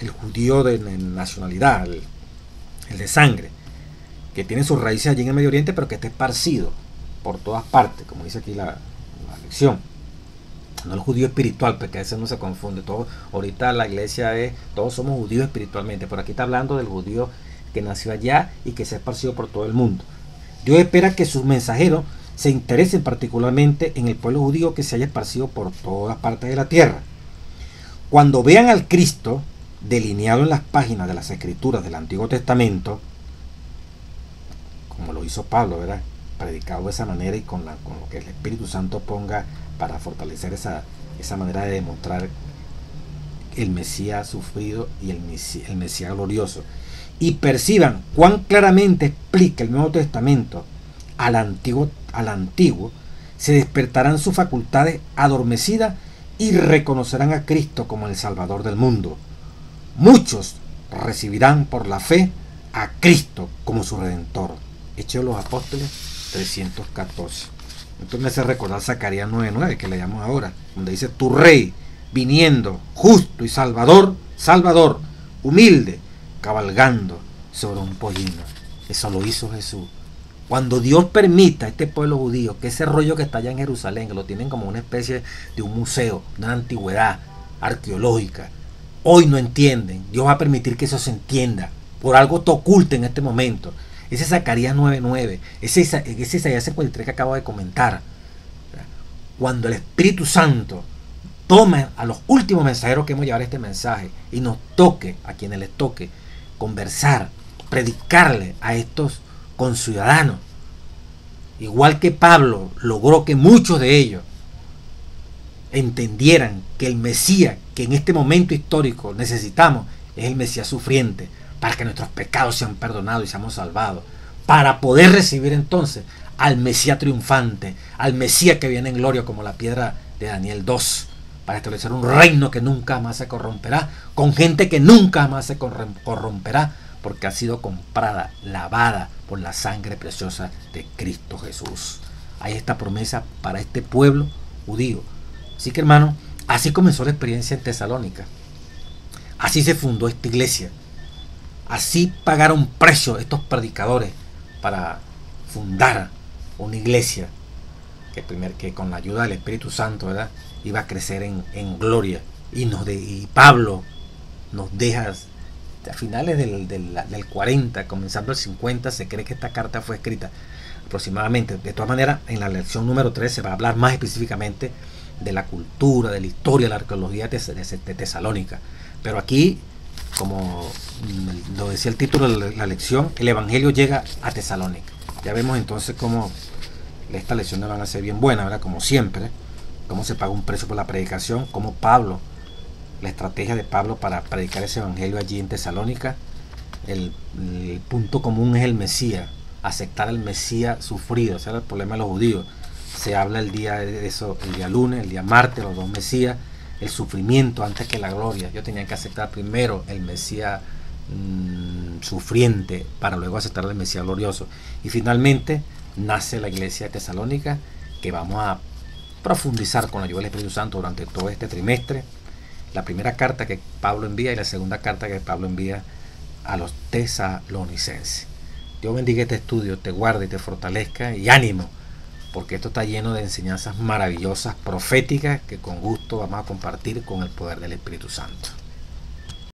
al judío de nacionalidad, el de sangre, que tiene sus raíces allí en el Medio Oriente, pero que está esparcido por todas partes, como dice aquí la lección. No el judío espiritual, porque a veces no se confunde. Ahorita la iglesia todos somos judíos espiritualmente, pero aquí está hablando del judío que nació allá y que se ha esparcido por todo el mundo. Dios espera que sus mensajeros se interesen particularmente en el pueblo judío que se haya esparcido por todas partes de la tierra. Cuando vean al Cristo delineado en las páginas de las Escrituras del Antiguo Testamento, como lo hizo Pablo, ¿verdad?, predicado de esa manera y con lo que el Espíritu Santo ponga para fortalecer esa manera de demostrar el Mesías sufrido y el Mesías glorioso, y perciban cuán claramente explica el Nuevo Testamento al antiguo, se despertarán sus facultades adormecidas y reconocerán a Cristo como el Salvador del mundo. Muchos recibirán por la fe a Cristo como su Redentor. Hechos de los Apóstoles 314. Entonces me hace recordar Zacarías 9:9, que leamos ahora, donde dice: tu rey viniendo, justo y salvador, humilde, cabalgando sobre un pollino. Eso lo hizo Jesús. Cuando Dios permita a este pueblo judío que ese rollo que está allá en Jerusalén, que lo tienen como una especie de un museo, una antigüedad arqueológica, hoy no entienden, Dios va a permitir que eso se entienda. Por algo te oculta en este momento. Ese Zacarías 9:9, ese Isaías 53 que acabo de comentar. Cuando el Espíritu Santo tome a los últimos mensajeros que hemos llevado este mensaje y nos toque, a quienes les toque, conversar, predicarle a estos conciudadanos, igual que Pablo logró que muchos de ellos entendieran que el Mesías que en este momento histórico necesitamos es el Mesías sufriente, para que nuestros pecados sean perdonados y seamos salvados, para poder recibir entonces al Mesías triunfante, al Mesías que viene en gloria como la piedra de Daniel 2, para establecer un reino que nunca más se corromperá, con gente que nunca más se corromperá, porque ha sido comprada, lavada por la sangre preciosa de Cristo Jesús. Hay esta promesa para este pueblo judío. Así que, hermano, así comenzó la experiencia en Tesalónica. Así se fundó esta iglesia. Así pagaron precio estos predicadores para fundar una iglesia que con la ayuda del Espíritu Santo, ¿verdad?, iba a crecer en gloria. Y Pablo nos deja a finales del 40, comenzando el 50, se cree que esta carta fue escrita aproximadamente. De todas maneras, en la lección número 3 se va a hablar más específicamente de la cultura, de la historia, de la arqueología de Tesalónica. Pero aquí, como lo decía el título de la lección, el Evangelio llega a Tesalónica. Ya vemos entonces cómo estas lecciones van a ser bien buenas, ¿verdad?, como siempre, cómo se paga un precio por la predicación, cómo Pablo, la estrategia de Pablo para predicar ese Evangelio allí en Tesalónica, el punto común es el Mesías, aceptar el Mesías sufrido. Ese era el problema de los judíos. Se habla el día de eso, el día lunes, el día martes, los dos Mesías, el sufrimiento antes que la gloria. Ellos tenían que aceptar primero el Mesías sufriente para luego aceptar el Mesías glorioso. Y finalmente nace la iglesia de Tesalónica, que vamos a profundizar con la ayuda del Espíritu Santo durante todo este trimestre. La primera carta que Pablo envía y la segunda carta que Pablo envía a los tesalonicenses. Dios bendiga este estudio, te guarde y te fortalezca, y ánimo, porque esto está lleno de enseñanzas maravillosas, proféticas, que con gusto vamos a compartir con el poder del Espíritu Santo.